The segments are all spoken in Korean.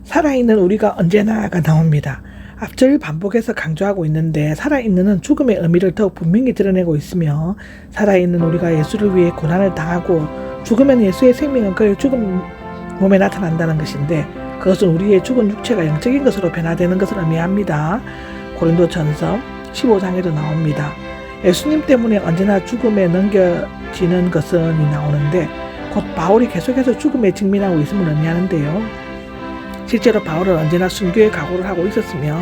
살아있는 우리가 언제나가 나옵니다. 앞절 반복해서 강조하고 있는데 살아있는은 죽음의 의미를 더욱 분명히 드러내고 있으며 살아있는 우리가 예수를 위해 고난을 당하고 죽으면 예수의 생명은 그의 죽은 몸에 나타난다는 것인데 그것은 우리의 죽은 육체가 영적인 것으로 변화되는 것을 의미합니다. 고린도전서 15장에도 나옵니다. 예수님 때문에 언제나 죽음에 넘겨지는 것은 나오는데 곧 바울이 계속해서 죽음에 직면하고 있음을 의미하는데요. 실제로 바울은 언제나 순교의 각오를 하고 있었으며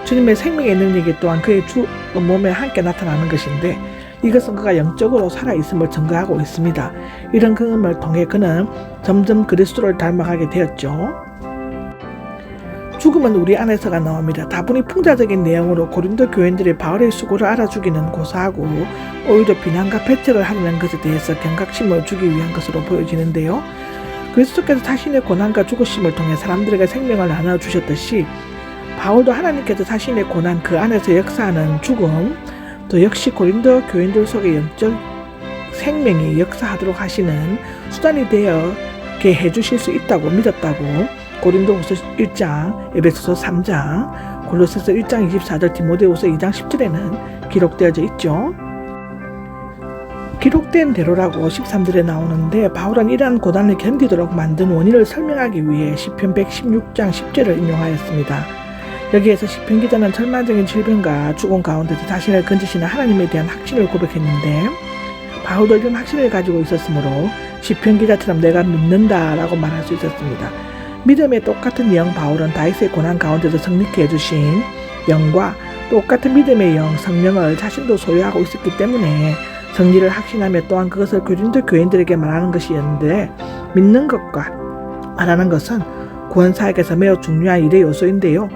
주님의 생명의 능력이 또한 그의 죽은 몸에 함께 나타나는 것인데 이것은 그가 영적으로 살아있음을 증거하고 있습니다. 이런 경험을 통해 그는 점점 그리스도를 닮아가게 되었죠. 죽음은 우리 안에서가 나옵니다. 다분히 풍자적인 내용으로 고린도 교인들의 바울의 수고를 알아주기는 고사하고 오히려 비난과 배척을 하려는 것에 대해서 경각심을 주기 위한 것으로 보여지는데요. 그리스도께서 자신의 고난과 죽으심을 통해 사람들에게 생명을 나눠주셨듯이 바울도 하나님께서 자신의 고난 그 안에서 역사하는 죽음 또 역시 고린도 교인들 속의 영적 생명이 역사하도록 하시는 수단이 되게 해주실 수 있다고 믿었다고 고린도후서 1장, 에베소서 3장, 골로새서 1장 24절, 디모데후서 2장 10절에는 기록되어져 있죠. 기록된 대로라고 13절에 나오는데 바울은 이러한 고난을 견디도록 만든 원인을 설명하기 위해 시편 116장 10절을 인용하였습니다. 여기에서 시편 기자는 절망적인 질병과 죽음 가운데서 자신을 건지시는 하나님에 대한 확신을 고백했는데 바울도 이런 확신을 가지고 있었으므로 시편 기자처럼 내가 믿는다 라고 말할 수 있었습니다. 믿음의 똑같은 영 바울은 다윗의 고난 가운데서 성립케 해주신 영과 똑같은 믿음의 영 성령을 자신도 소유하고 있었기 때문에 정리를 확신하며 또한 그것을 고린도 교인들에게 말하는 것이었는데 믿는 것과 말하는 것은 구원사역에서 매우 중요한 일의 요소인데요.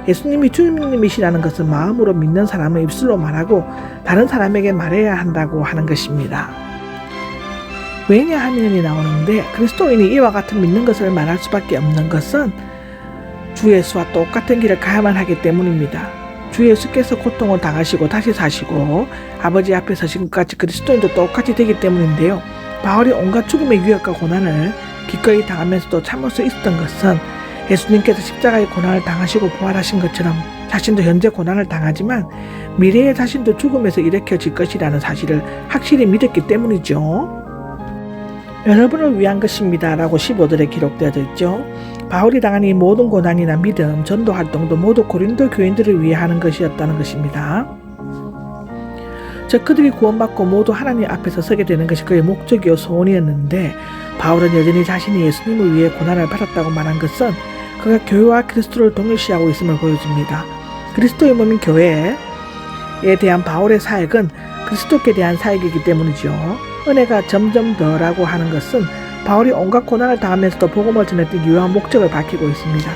예수님이 주님이시라는 것은 마음으로 믿는 사람은 입술로 말하고 다른 사람에게 말해야 한다고 하는 것입니다. 왜냐하면이 나오는데 그리스도인이 이와 같은 믿는 것을 말할 수밖에 없는 것은 주 예수와 똑같은 길을 가야만 하기 때문입니다. 주 예수께서 고통을 당하시고 다시 사시고 아버지 앞에 서신 것까지 그리스도인도 똑같이 되기 때문인데요. 바울이 온갖 죽음의 위협과 고난을 기꺼이 당하면서도 참을 수 있었던 것은 예수님께서 십자가의 고난을 당하시고 부활하신 것처럼 자신도 현재 고난을 당하지만 미래의 자신도 죽음에서 일으켜질 것이라는 사실을 확실히 믿었기 때문이죠. 여러분을 위한 것입니다 라고 15절에 기록되어져 있죠. 바울이 당한 이 모든 고난이나 믿음, 전도 활동도 모두 고린도 교인들을 위해 하는 것이었다는 것입니다. 즉 그들이 구원받고 모두 하나님 앞에서 서게 되는 것이 그의 목적이요 소원이었는데 바울은 여전히 자신이 예수님을 위해 고난을 받았다고 말한 것은 그가 교회와 그리스도를 동일시하고 있음을 보여줍니다. 그리스도의 몸인 교회에 대한 바울의 사역은 그리스도께 대한 사역이기 때문이죠. 은혜가 점점 더라고 하는 것은 바울이 온갖 고난을 당하면서도 복음을 전했던 유효한 목적을 밝히고 있습니다.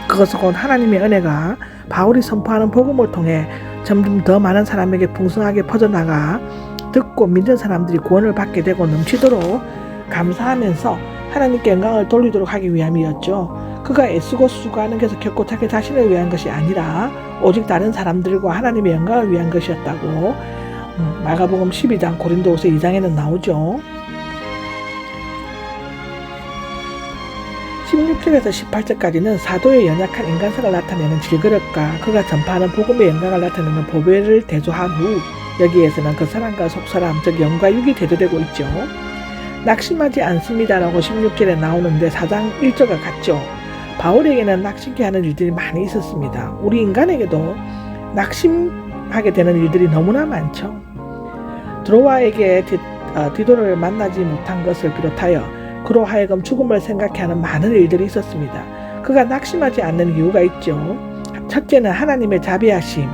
그것은 곧 하나님의 은혜가 바울이 선포하는 복음을 통해 점점 더 많은 사람에게 풍성하게 퍼져나가 듣고 믿는 사람들이 구원을 받게 되고 넘치도록 감사하면서 하나님께 영광을 돌리도록 하기 위함이었죠. 그가 애쓰고 수고하는 것은 결코 자기 자신을 위한 것이 아니라 오직 다른 사람들과 하나님의 영광을 위한 것이었다고 마가복음 12장 고린도후서 2장에는 나오죠. 16절에서 18절까지는 사도의 연약한 인간성을 나타내는 질그릇과 그가 전파하는 복음의 영광을 나타내는 보배를 대조한 후 여기에서는 그 사람과 속사람 즉 영과 육이 대조되고 있죠. 낙심하지 않습니다라고 16절에 나오는데 4장 1절과 같죠. 바울에게는 낙심케 하는 일들이 많이 있었습니다. 우리 인간에게도 낙심하게 되는 일들이 너무나 많죠. 드로아에게 디도를 만나지 못한 것을 비롯하여 그로 하여금 죽음을 생각해 하는 많은 일들이 있었습니다. 그가 낙심하지 않는 이유가 있죠. 첫째는 하나님의 자비하심,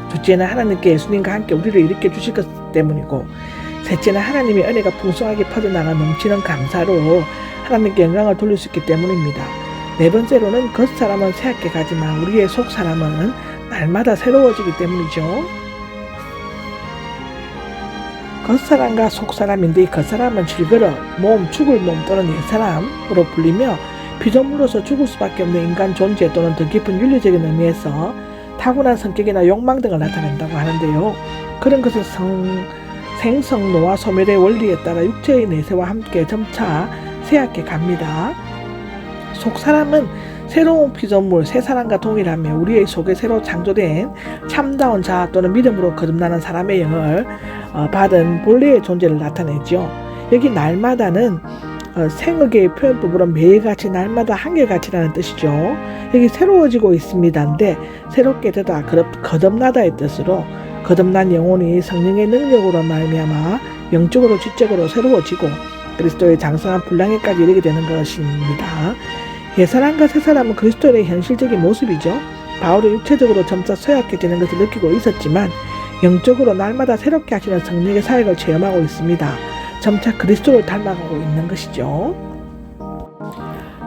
둘째는 하나님께 예수님과 함께 우리를 일으켜 주실 것 때문이고 셋째는 하나님의 은혜가 풍성하게 퍼져나가 넘치는 감사로 하나님께 영광을 돌릴 수 있기 때문입니다. 네 번째로는 겉사람은 새하게 가지만 우리의 속사람은 날마다 새로워지기 때문이죠. 겉사람과 속사람인데 이 겉사람은 질그릇, 몸, 죽을 몸 또는 옛사람으로 불리며 피조물로서 죽을 수밖에 없는 인간 존재 또는 더 깊은 윤리적인 의미에서 타고난 성격이나 욕망 등을 나타낸다고 하는데요. 그런 것은 생성, 노화, 소멸의 원리에 따라 육체의 내세와 함께 점차 쇠약해 갑니다. 속사람은 새로운 피조물, 새 사람과 동일하며 우리의 속에 새로 창조된 참다운 자 또는 믿음으로 거듭나는 사람의 영을 받은 본래의 존재를 나타내죠. 여기 날마다는 생의계의 표현법으로 매일같이 날마다 한결같이라는 뜻이죠. 여기 새로워지고 있습니다인데 새롭게 되다 거듭나다의 뜻으로 거듭난 영혼이 성령의 능력으로 말미암아 영적으로 지적으로 새로워지고 그리스도의 장성한 분량에까지 이르게 되는 것입니다. 옛사람과 새사람은 그리스도의 현실적인 모습이죠. 바울은 육체적으로 점차 쇠약해지는 것을 느끼고 있었지만 영적으로 날마다 새롭게 하시는 성령의 사역을 체험하고 있습니다. 점차 그리스도를 닮아가고 있는 것이죠.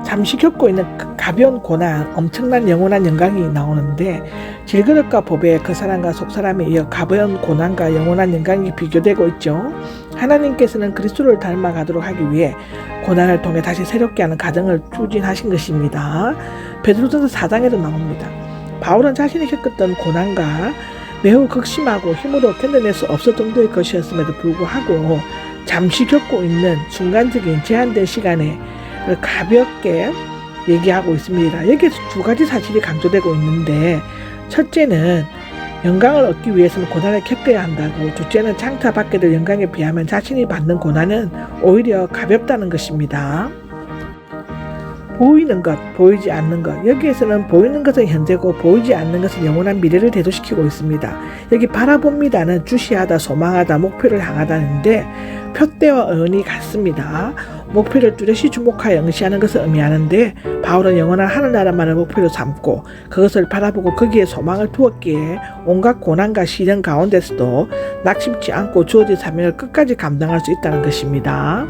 잠시 겪고 있는 가벼운 고난, 엄청난 영원한 영광이 나오는데 질그릇과 보배, 그 사람과 속사람에 이어 가벼운 고난과 영원한 영광이 비교되고 있죠. 하나님께서는 그리스도를 닮아가도록 하기 위해 고난을 통해 다시 새롭게 하는 과정을 추진하신 것입니다. 베드로전서 4장에도 나옵니다. 바울은 자신이 겪었던 고난과 매우 극심하고 힘으로 견뎌낼 수 없을 정도의 것이었음에도 불구하고 잠시 겪고 있는 순간적인 제한된 시간에 가볍게 얘기하고 있습니다. 여기에서 두 가지 사실이 강조되고 있는데 첫째는 영광을 얻기 위해서는 고난을 겪어야 한다고, 둘째는 장차 받게 될 영광에 비하면 자신이 받는 고난은 오히려 가볍다는 것입니다. 보이는 것, 보이지 않는 것. 여기에서는 보이는 것은 현재고 보이지 않는 것은 영원한 미래를 대조시키고 있습니다. 여기 바라봅니다는 주시하다, 소망하다, 목표를 향하다는데 표대와 어원이 같습니다. 목표를 뚜렷이 주목하여 응시하는 것을 의미하는데 바울은 영원한 하늘나라만을 목표로 삼고 그것을 바라보고 거기에 소망을 두었기에 온갖 고난과 시련 가운데서도 낙심치 않고 주어진 사명을 끝까지 감당할 수 있다는 것입니다.